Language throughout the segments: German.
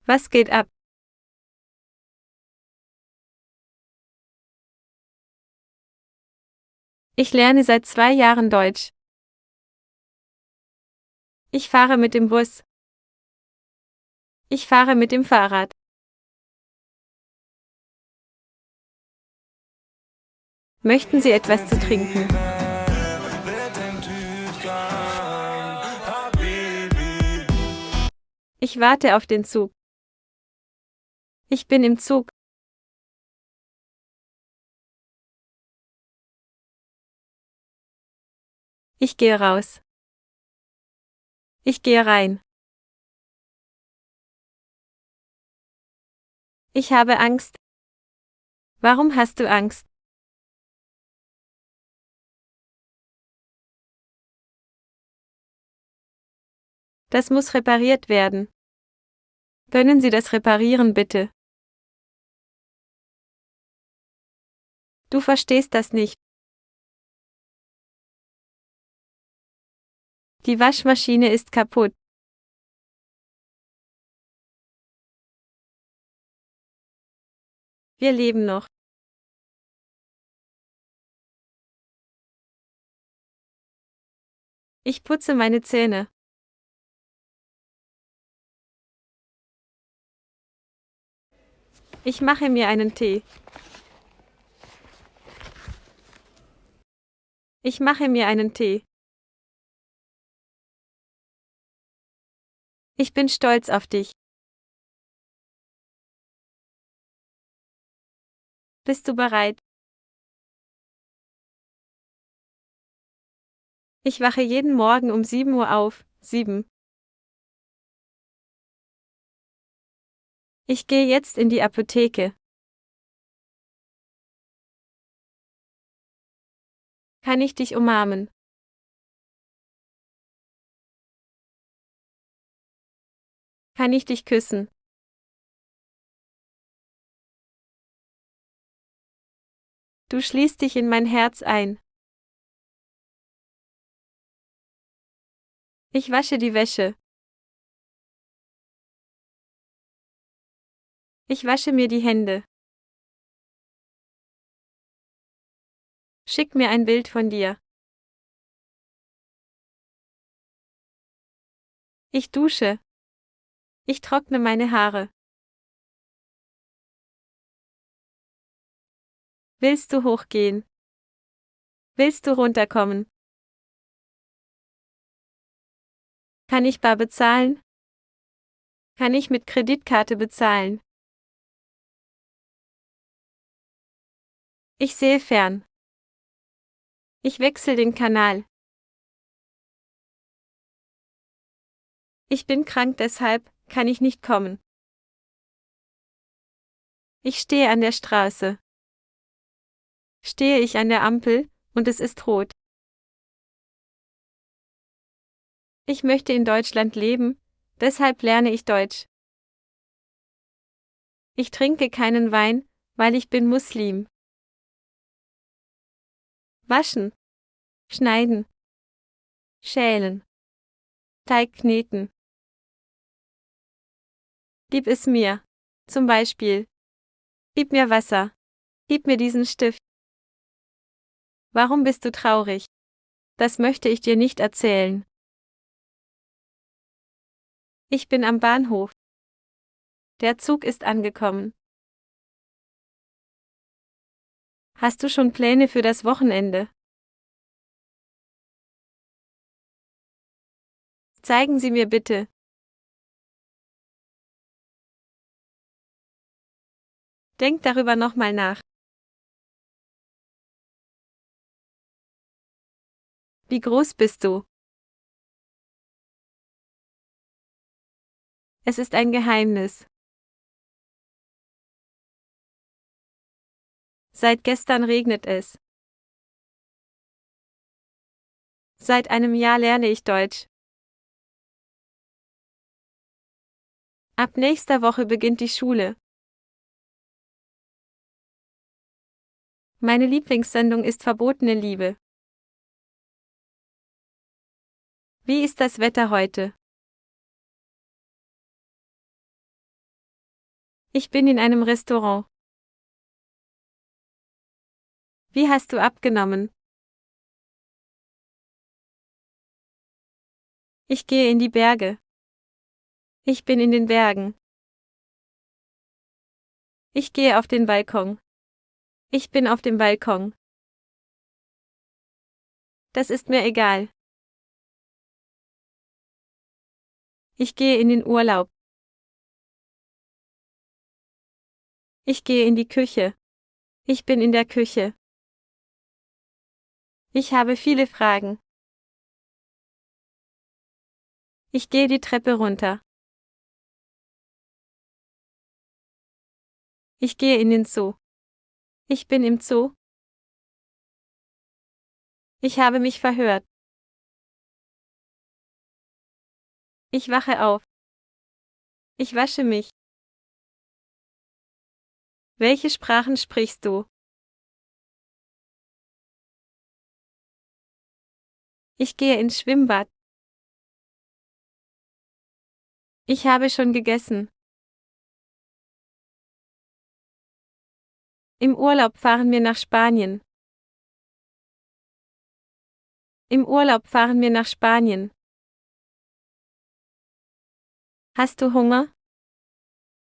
Was geht ab? Ich lerne seit 2 Jahren Deutsch. Ich fahre mit dem Bus. Ich fahre mit dem Fahrrad. Möchten Sie etwas zu trinken? Ich warte auf den Zug. Ich bin im Zug. Ich gehe raus. Ich gehe rein. Ich habe Angst. Warum hast du Angst? Das muss repariert werden. Können Sie das reparieren, bitte? Du verstehst das nicht. Die Waschmaschine ist kaputt. Wir leben noch. Ich putze meine Zähne. Ich mache mir einen Tee. Ich mache mir einen Tee. Ich bin stolz auf dich. Bist du bereit? Ich wache jeden Morgen um 7 Uhr auf. 7. Ich gehe jetzt in die Apotheke. Kann ich dich umarmen? Kann ich dich küssen? Du schließt dich in mein Herz ein. Ich wasche die Wäsche. Ich wasche mir die Hände. Schick mir ein Bild von dir. Ich dusche. Ich trockne meine Haare. Willst du hochgehen? Willst du runterkommen? Kann ich bar bezahlen? Kann ich mit Kreditkarte bezahlen? Ich sehe fern. Ich wechsle den Kanal. Ich bin krank, deshalb kann ich nicht kommen. Ich stehe an der Straße. Stehe ich an der Ampel, und es ist rot. Ich möchte in Deutschland leben, deshalb lerne ich Deutsch. Ich trinke keinen Wein, weil ich bin Muslim. Waschen, schneiden, schälen, Teig kneten. Gib es mir. Zum Beispiel. Gib mir Wasser. Gib mir diesen Stift. Warum bist du traurig? Das möchte ich dir nicht erzählen. Ich bin am Bahnhof. Der Zug ist angekommen. Hast du schon Pläne für das Wochenende? Zeigen Sie mir bitte. Denk darüber nochmal nach. Wie groß bist du? Es ist ein Geheimnis. Seit gestern regnet es. Seit einem Jahr lerne ich Deutsch. Ab nächster Woche beginnt die Schule. Meine Lieblingssendung ist Verbotene Liebe. Wie ist das Wetter heute? Ich bin in einem Restaurant. Wie hast du abgenommen? Ich gehe in die Berge. Ich bin in den Bergen. Ich gehe auf den Balkon. Ich bin auf dem Balkon. Das ist mir egal. Ich gehe in den Urlaub. Ich gehe in die Küche. Ich bin in der Küche. Ich habe viele Fragen. Ich gehe die Treppe runter. Ich gehe in den Zoo. Ich bin im Zoo. Ich habe mich verhört. Ich wache auf. Ich wasche mich. Welche Sprachen sprichst du? Ich gehe ins Schwimmbad. Ich habe schon gegessen. Im Urlaub fahren wir nach Spanien. Im Urlaub fahren wir nach Spanien. Hast du Hunger?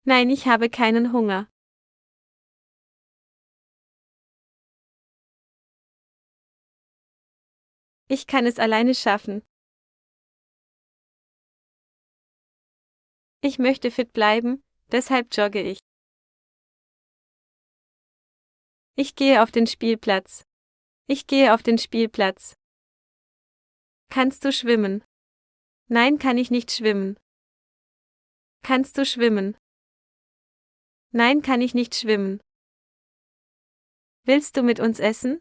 Nein, ich habe keinen Hunger. Ich kann es alleine schaffen. Ich möchte fit bleiben, deshalb jogge ich. Ich gehe auf den Spielplatz. Ich gehe auf den Spielplatz. Kannst du schwimmen? Nein, kann ich nicht schwimmen. Kannst du schwimmen? Nein, kann ich nicht schwimmen. Willst du mit uns essen?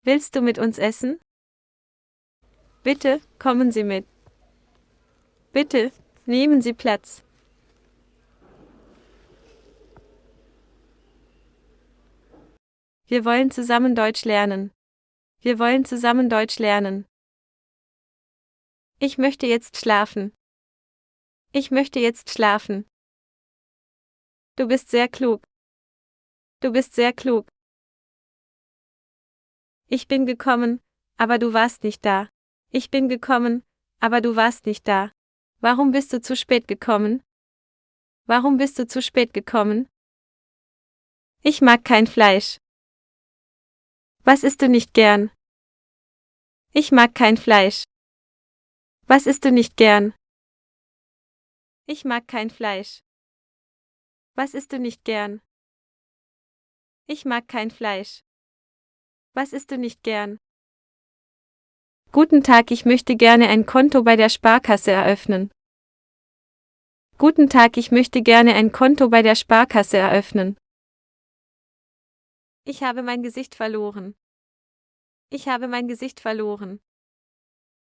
Willst du mit uns essen? Bitte, kommen Sie mit. Bitte, nehmen Sie Platz. Wir wollen zusammen Deutsch lernen. Wir wollen zusammen Deutsch lernen. Ich möchte jetzt schlafen. Ich möchte jetzt schlafen. Du bist sehr klug. Du bist sehr klug. Ich bin gekommen, aber du warst nicht da. Ich bin gekommen, aber du warst nicht da. Warum bist du zu spät gekommen? Warum bist du zu spät gekommen? Ich mag kein Fleisch. Was isst du nicht gern? Ich mag kein Fleisch. Was isst du nicht gern? Ich mag kein Fleisch. Was isst du nicht gern? Ich mag kein Fleisch. Was isst du nicht gern? Guten Tag, ich möchte gerne ein Konto bei der Sparkasse eröffnen. Guten Tag, ich möchte gerne ein Konto bei der Sparkasse eröffnen. Ich habe mein Gesicht verloren. Ich habe mein Gesicht verloren.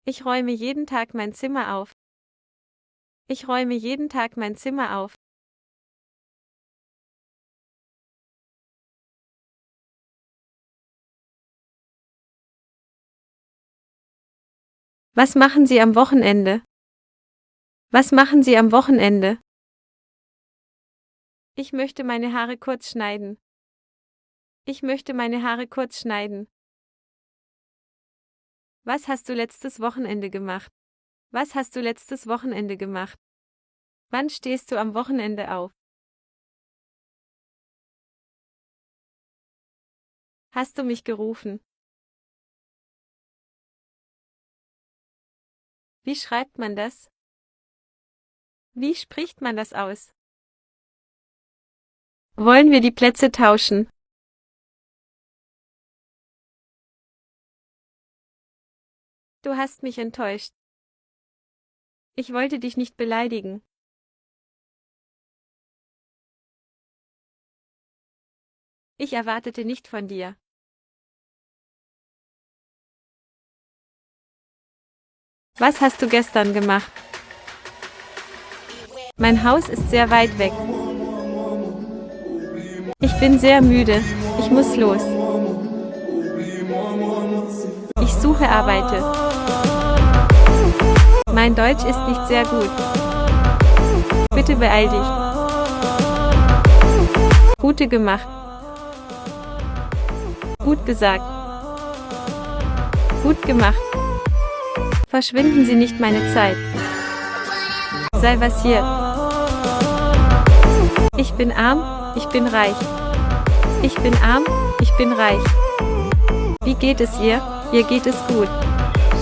Ich räume jeden Tag mein Zimmer auf. Ich räume jeden Tag mein Zimmer auf. Was machen Sie am Wochenende? Was machen Sie am Wochenende? Ich möchte meine Haare kurz schneiden. Ich möchte meine Haare kurz schneiden. Was hast du letztes Wochenende gemacht? Was hast du letztes Wochenende gemacht? Wann stehst du am Wochenende auf? Hast du mich gerufen? Wie schreibt man das? Wie spricht man das aus? Wollen wir die Plätze tauschen? Du hast mich enttäuscht. Ich wollte dich nicht beleidigen. Ich erwartete nicht von dir. Was hast du gestern gemacht? Mein Haus ist sehr weit weg. Ich bin sehr müde. Ich muss los. Ich suche Arbeiter. Mein Deutsch ist nicht sehr gut. Bitte beeil dich. Gute gemacht. Gut gesagt. Gut gemacht. Verschwinden Sie nicht meine Zeit. Sei was hier. Ich bin arm, ich bin reich. Ich bin arm, ich bin reich. Wie geht es ihr? Ihr geht es gut.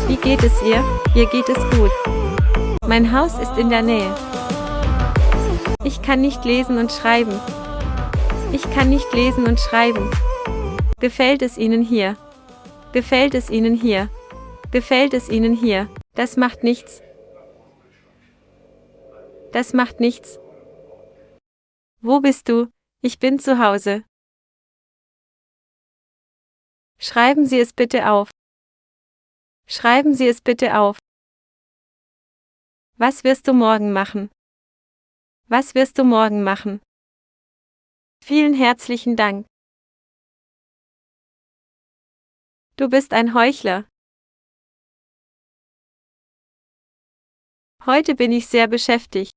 Wie geht es ihr? Ihr geht es gut. Mein Haus ist in der Nähe. Ich kann nicht lesen und schreiben. Ich kann nicht lesen und schreiben. Gefällt es Ihnen hier? Gefällt es Ihnen hier? Gefällt es Ihnen hier? Das macht nichts. Das macht nichts. Wo bist du? Ich bin zu Hause. Schreiben Sie es bitte auf. Schreiben Sie es bitte auf. Was wirst du morgen machen? Was wirst du morgen machen? Vielen herzlichen Dank. Du bist ein Heuchler. Heute bin ich sehr beschäftigt.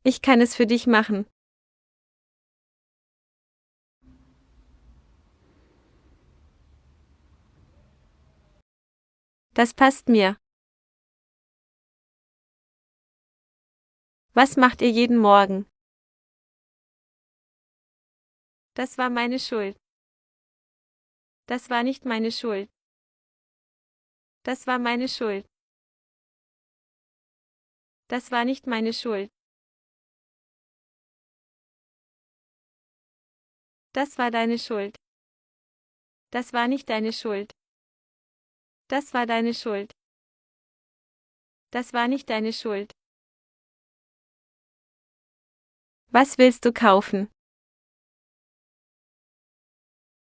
Ich kann es für dich machen. Das passt mir. Was macht ihr jeden Morgen? Das war meine Schuld. Das war nicht meine Schuld. Das war meine Schuld. Das war nicht meine Schuld. Das war deine Schuld. Das war nicht deine Schuld. Das war deine Schuld. Das war nicht deine Schuld. Was willst du kaufen?